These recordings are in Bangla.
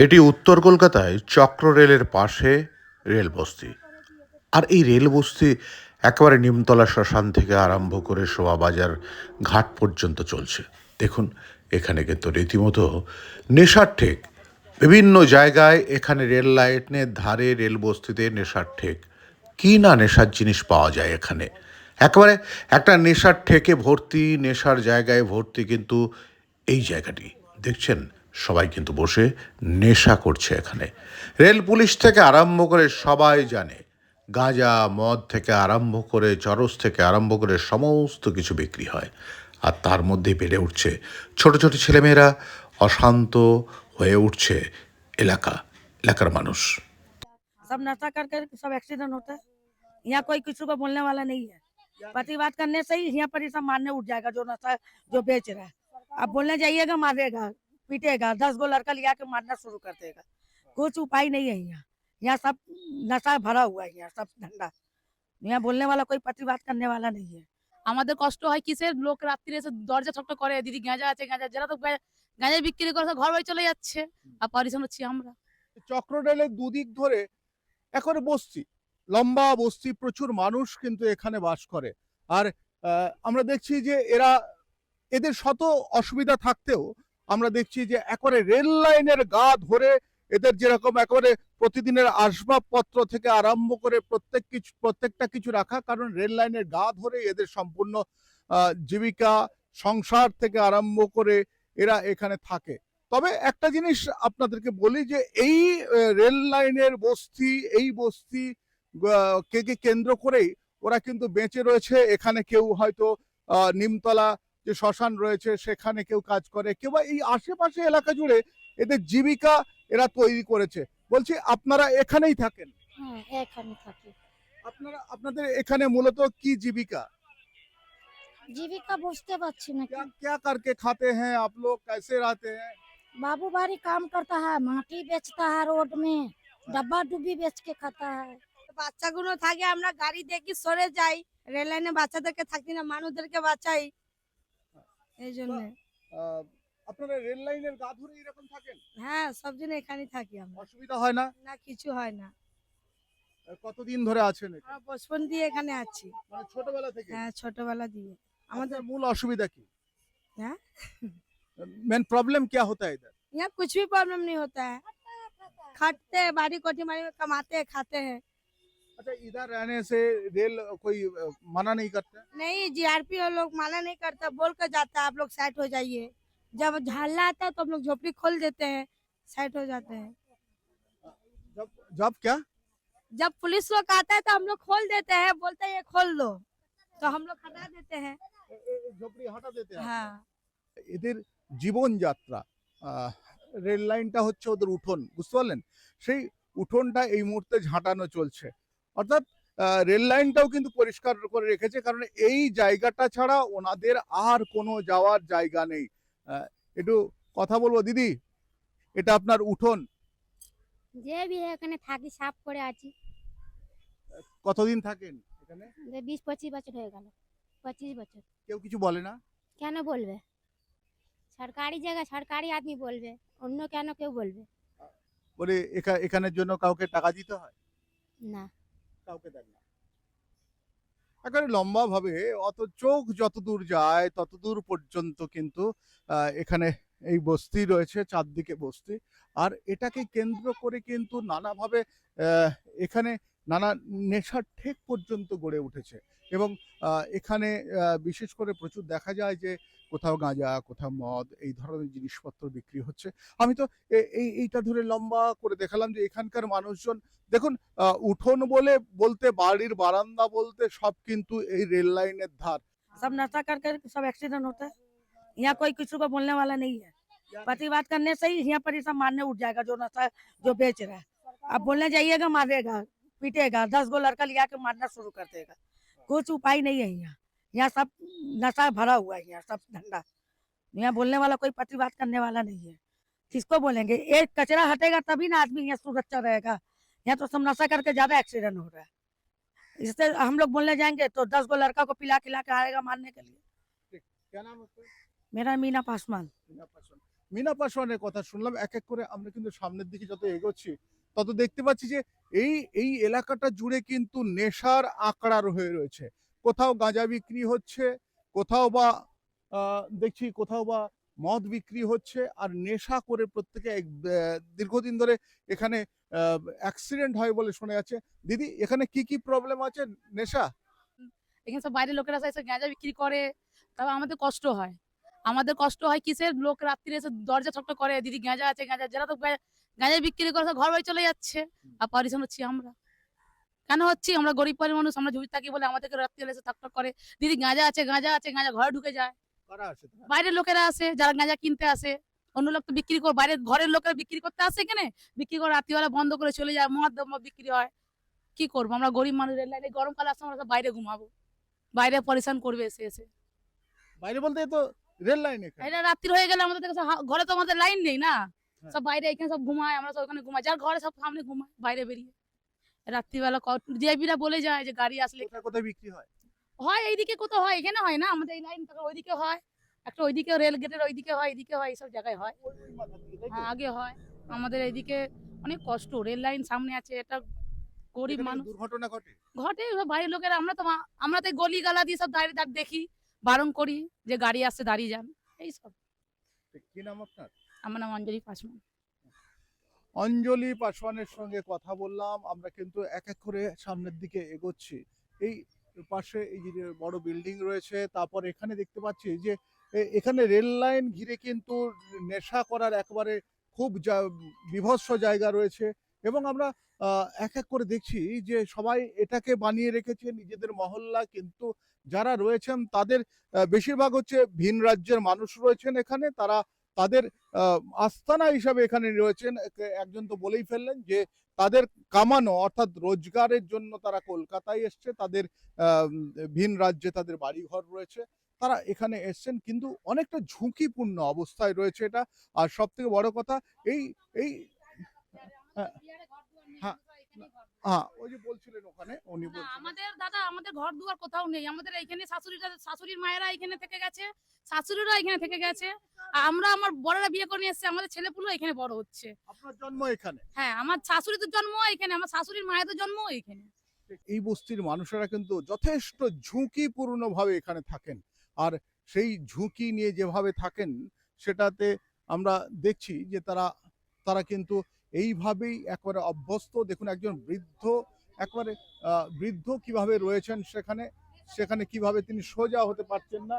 এটি উত্তর কলকাতায় চক্র রেলের পাশে রেল বস্তি। আর এই রেল বস্তি একেবারে নিমতলা শ্মশান থেকে আরম্ভ করে শোভাবাজার ঘাট পর্যন্ত চলছে। দেখুন, এখানে কিন্তু রীতিমতো নেশার ঠেক। বিভিন্ন জায়গায় এখানে রেল লাইনের ধারে রেল বস্তিতে নেশার ঠেক। কি না নেশার জিনিস পাওয়া যায় এখানে। একেবারে একটা নেশার ঠেকে ভর্তি, নেশার জায়গায় ভর্তি কিন্তু এই জায়গাটি। দেখছেন, সবাই কিন্তু বসে নেশা করছে এখানে। রেল পুলিশ থেকে আরম্ভ করে সবাই জানে, গাঁজা মদ থেকে আরম্ভ করে চরস থেকে আরম্ভ করে সমস্ত কিছু বিক্রি হয়। আর তার মধ্যেই বেড়ে উঠছে ছোট ছোট ছেলেমেয়েরা, অশান্ত হয়ে উঠছে এলাকার মানুষ। सब नशा करके सब एक्सीडेंट होता है। यहाँ कोई किसी को बोलने वाला नहीं है। प्रतिवाद करने से ही यहाँ पर ही सब मारने उठ जाएगा जो नशा जो बेच रहा है। अब बोलने जाइएगा मारेगा, पीटेगा, 10 गो लड़का लिया के मारना शुरू कर देगा। कुछ उपाय नहीं है यहाँ। यहाँ सब नशा भरा हुआ है, यहाँ सब धंधा। यहाँ बोलने वाला कोई प्रतिवाद करने वाला नहीं है। আমাদের কষ্ট হয় কিসের, লোক রাত্রিরে এসে দরজা ঠকঠক করে, দিদি গাঁজা আছে গাঁজা, যারা তো গাঁজা বিক্রি করে সব ঘর বাড়ি চলে যাচ্ছে, আর পরিশ্রম হচ্ছি আমরা। চক্র রেলের দুদিক ধরে একেবারে বস্তি, লম্বা বস্তি, প্রচুর মানুষ কিন্তু এখানে বাস করে। আর আমরা দেখছি যে এদের শত অসুবিধা থাকতেও আমরা দেখছি যে একেবারে রেল লাইনের গা ধরে এদের যেরকম একেবারে প্রতিদিনের আসবাবপত্র থেকে আরম্ভ করে প্রত্যেকটা কিছু রাখা, কারণ রেল লাইনের গা ধরে এদের সম্পূর্ণ জীবিকা, সংসার থেকে আরম্ভ করে এরা এখানে থাকে। তবে একটা জিনিস আপনাদেরকে বলি যে এই রেল লাইনের বস্তি, এই বস্তি কে কেন্দ্র করেই ওরা কিন্তু বেঁচে রয়েছে। এখানে কেউ হয়তো নিমতলা যে শ্মশান রয়েছে সেখানে কেউ কাজ করে, কেউ বা এই আশেপাশে এলাকা জুড়ে এদের জীবিকা এরা তৈরি করেছে। বলছি, আপনারা এখানেই থাকেন? হ্যাঁ, এখানে থাকি। আপনাদের এখানে মূলত কি জীবিকা? জীবিকা বুঝতে পারছি না। क्या क्या करके खाते हैं आप लोग, कैसे रहते हैं? बाबू बारी काम करता है, माटी बेचता है रोड में, डब्बा डुब्बी बेच के खाता है। বাচ্চাগুলো থাকে, আমরা গাড়ি দেখি সরে যাই, রেল লাইনে বাচ্চাদেরকে থাকি না, মানুষদেরকে বাঁচাই এই জন্য। আহ, আপনারা রেল লাইনের গা ধরে এরকম থাকেন? হ্যাঁ, সব দিন এখানেই থাকি আমরা। অসুবিধা হয় না? না, কিছু হয় না। কতদিন ধরে আছেন এখানে? আমরা বচপন দিয়ে এখানে আছি। মানে ছোটবেলা থেকে? হ্যাঁ, ছোটবেলা দিয়ে। আমাদের মূল অসুবিধা কি? হ্যাঁ, मेन प्रॉब्लम क्या होता है इधर? यहाँ कुछ भी प्रॉब्लम नहीं होता है। खटते हैं, बाड़ी कोठी मारी में कमाते हैं, खाते हैं। अच्छा, इधर रहने से रेल कोई मना नहीं करता? नहीं, जीआरपी और लोग माना नहीं करता, बोल कर जाता है आप लोग साइड हो जाइए। जब झाला आता है तो हम लोग झोपड़ी खोल देते हैं, साइड हो जाते हैं। जब जब क्या? जब पुलिस लोग आता है तो हम लोग खोल देते हैं, बोलते हैं ये खोल दो, तो हम लोग हटा देते हैं। झोपड़ी हटा देते हैं? हाँ, এদের জীবনযাত্রা, রেল লাইনটা হচ্ছে ওদের উঠোন, বুঝতে পারলেন? সেই উঠোনটা এই মুহূর্তে ঝাঁটানো চলছে। অর্থাৎ রেল লাইনটাও কিন্তু পরিষ্কার করে রেখেছে, কারণ এই জায়গাটা ছাড়া ওনাদের আর কোনো যাওয়ার জায়গা নেই। একটু কথা বলবো। দিদি, এটা আপনার উঠোন? যে भी है এখানে থাকি, সাফ করে আছি। কতদিন থাকেন এখানে? 20-25 বছর হয়ে গেল। 25 বছর। কেউ কিছু বলে না? কেন বলবে? সরকারি জায়গা, সরকারি আদমি বলবে, অন্য কেন কেউ বলবে? বলে এখানের জন্য কাউকে টাকা দিতে হয়? না। কাউকে দেন না। একেবারে লম্বা ভাবে অত চোখ যতদূর যায় ততদূর পর্যন্ত কিন্তু এখানে এই বস্তি রয়েছে, চারদিকে বস্তি। আর এটাকে কেন্দ্র করে কিন্তু নানাভাবে এখানে নানা নেশার ঠেক পর্যন্ত গড়ে উঠেছে। এবং এখানে বিশেষ করে প্রচুর দেখা যায় যে কোথাও গাঁজা, কোথাও মদ, এই ধরনের জিনিসপত্র বিক্রি হচ্ছে। আমি তো এইটা ধরে লম্বা করে দেখালাম যে এখানকার মানুষজন দেখুন, উঠোন বলতে বাড়ির বারান্দা বলতে সব কিন্তু এই রেল লাইনের ধার। सब नशा करके सब एक्सीडेंट होता है। यहाँ कोई किसी को बोलने वाला नहीं है। प्रतिवाद करने से ही यहाँ पर ही सब मारने उठ जाएगा जो नशा जो बेच रहा है। अब बोलने जाइएगा मारेगा, पीटेगा, 10 गो लड़का लिया के मारना शुरू कर देगा। कुछ उपाय नहीं है यहाँ। यहाँ सब नशा भरा हुआ है, यहाँ सब धंधा। यहाँ बोलने वाला कोई प्रतिवाद करने वाला नहीं है। किसको बोलेंगे? एक कचरा हटेगा तभी ना आदमी यहाँ सुरक्षा रहेगा। यहाँ तो सब नशा करके ज्यादा एक्सीडेंट हो रहा है। इससे हम लोग बोलने जाएंगे तो 10 गो लड़का को पिला खिला के आएगा मारने के लिए। क्या नाम है उसका? मेरा मीना पासवान। মিনা পাসওয়ানের কথা শুনলাম। এক এক করে আমরা কিন্তু সামনের দিকে যত এগোচ্ছি তত দেখতে পাচ্ছি যে এই এই এলাকাটা জুড়ে কিন্তু নেশার আঁকড়া হয়ে রয়েছে। কোথাও গাঁজা বিক্রি হচ্ছে, কোথাও বা দেখছি কোথাও বা মদ বিক্রি হচ্ছে, আর নেশা করে প্রত্যেকে দীর্ঘদিন ধরে এখানে অ্যাক্সিডেন্ট হয় বলে শোনা যাচ্ছে। দিদি, এখানে কি কি প্রবলেম আছে? নেশা? এখানে সব বাইরের লোকেরা এসে গাঁজা বিক্রি করে, তবে আমাদের কষ্ট হয়। আমাদের কষ্ট হয় কিসের, লোক রাত্রিরে এসে দরজা ঠকঠক করে, দিদি গাঁজা আছে গাঁজা, যারা তো গাঁজা বিক্রি করে সব ঘর বাড়ি চলে যাচ্ছে, আর পরিশ্রম হচ্ছি আমরা। কেন হচ্ছি? আমরা গরিব পরিবার মানুষ, আমরা ঝুঁকি থাকি বলে আমাদেরকে রাত্রিরে এসে ঠকঠক করে, দিদি গাঁজা আছে গাঁজা আছে গাঁজা, ঘরে ঢুকে যায়। কারা আছে তারা? বাইরের লোকেরা আসে, যারা গাঁজা কিনতে আসে। অন্য লোক তো বিক্রি করে, বাইরের ঘরের লোকেরা বিক্রি করতে আসে, এখানে বিক্রি করে রাত্রিবেলা বন্ধ করে চলে যায়, মদ বিক্রি হয়। কি করবো আমরা গরিব মানুষ, রেল লাইনে গরমকালে আসলে আমরা সব বাইরে ঘুমাবো, বাইরে পরেশান করবে এসে এসে। বাইরে বলতে তো রেল লাইন এখানে। এটা রাত্রি হয়ে গেলে আমাদের ঘরে তো আমাদের লাইন নেই না, হ্যাঁ। সব বাইরে এখানে সব ঘুমায়, আমরা সব ওখানে ঘুমাই, যার ঘরে সব সামনে ঘুমায় বাইরে বেরিয়ে। রাত্রিবেলা জিআইপিরা বলে যায় যে গাড়ি আসলে কোথায় কোথায় বিক্রি হয়? হয়, এইদিকে কোথাও হয়, এখানে হয় না, আমাদের এই লাইন থেকে ওইদিকে হয়, একটা ওইদিকে রেল গেটের ওইদিকে হয়, এদিকে হয়, এইসব জায়গায় হয়। ওই মাথার দিকে, তাই তো? হ্যাঁ, আগে হয়। আমাদের এইদিকে অনেক কষ্ট, রেল লাইন সামনে আছে, এটা গরিব এখানে মানুষ। দুর্ঘটনা ঘটে। ঘটে, সব বাইরের লোকেরা, আমরা তো গলি গালা দিয়ে সব দাঁড়িয়ে দেখি, বারণ করি যে গাড়ি আসছে দাঁড়িয়ে যান, এইসব। কি নাম আপনার? আমার নাম অঞ্জলি পাসওয়ান। অঞ্জলি পাসওয়ানের সঙ্গে কথা বললাম। আমরা কিন্তু এক এক করে সামনের দিকে এগোচ্ছি। এই পাশে এই যে বড় বিল্ডিং রয়েছে, তারপর এখানে দেখতে পাচ্ছি যে এখানে রেল লাইন ঘিরে কিন্তু নেশা করার একেবারে খুব বীভৎস জায়গা রয়েছে, এবং আমরা এক এক করে দেখছি যে সবাই এটাকে বানিয়ে রেখেছে নিজেদের মহল্লা, কিন্তু যারা রয়েছেন তাদের বেশিরভাগ হচ্ছে ভিন রাজ্যের মানুষ রয়েছেন এখানে, তারা তাদের আস্তানা হিসাবে এখানে রয়েছেন। একজন তো বলেই ফেললেন যে তাদের কামানো অর্থাৎ রোজগারের জন্য তারা কলকাতায় এসছে, তাদের ভিন রাজ্যে তাদের বাড়িঘর রয়েছে, তারা এখানে এসছেন, কিন্তু অনেকটা ঝুঁকিপূর্ণ অবস্থায় রয়েছে এটা। আর সব থেকে বড় কথা, এই এই হ্যাঁ, হ্যাঁ, হ্যাঁ, ওই যে বলছিলেন ওখানে উনি না, বলছিলেন। আমাদের ঘর দুয়ার কোথাও নেই, আমাদের এইখানে শাশুড়ির মায়েরা এখানে থেকে গেছে, শাশুড়িরা এখানে থেকে গেছে, আর আমার বড়রা বিয়ে করে নিয়ে এসেছে, আমাদের ছেলেপুলো এখানে বড় হচ্ছে। আপনার জন্ম এখানে? হ্যাঁ, আমার শাশুড়ি তো জন্ম এখানে, আমার শাশুড়ির মায়ের তো জন্ম এখানে। এই বস্তির মানুষেরা কিন্তু যথেষ্ট ঝুঁকিপূর্ণ ভাবে এখানে থাকেন, আর সেই ঝুঁকি নিয়ে যেভাবে থাকেন সেটাতে আমরা দেখছি যে তারা তারা কিন্তু এইভাবেই একেবারে অভ্যস্ত। দেখুন, একজন বৃদ্ধ, একেবারে বৃদ্ধ কিভাবে রয়েছেন সেখানে, সেখানে কিভাবে তিনি সোজা হতে পারছেন না,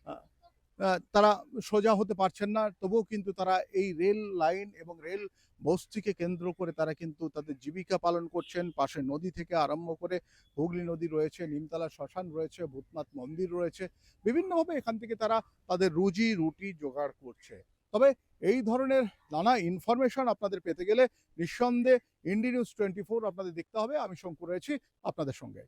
আহ, তারা সোজা হতে পারছেন না, তবুও কিন্তু তারা এই রেল লাইন এবং রেল বস্তিকে কেন্দ্র করে তারা কিন্তু তাদের জীবিকা পালন করছেন। পাশে নদী থেকে আরম্ভ করে হুগলি নদী রয়েছে, নিমতলা শ্মশান রয়েছে, ভূতনাথ মন্দির রয়েছে, বিভিন্নভাবে এখান থেকে তারা তাদের রুজি রুটি জোগাড় করছে। তবে এই ধরনের নানা ইনফরমেশন আপনাদের পেতে গেলে নিঃসন্দেহে ইন্ডি নিউজ 24 আপনাদের দেখতে হবে। আমি শঙ্কর রয়েছি আপনাদের সঙ্গে।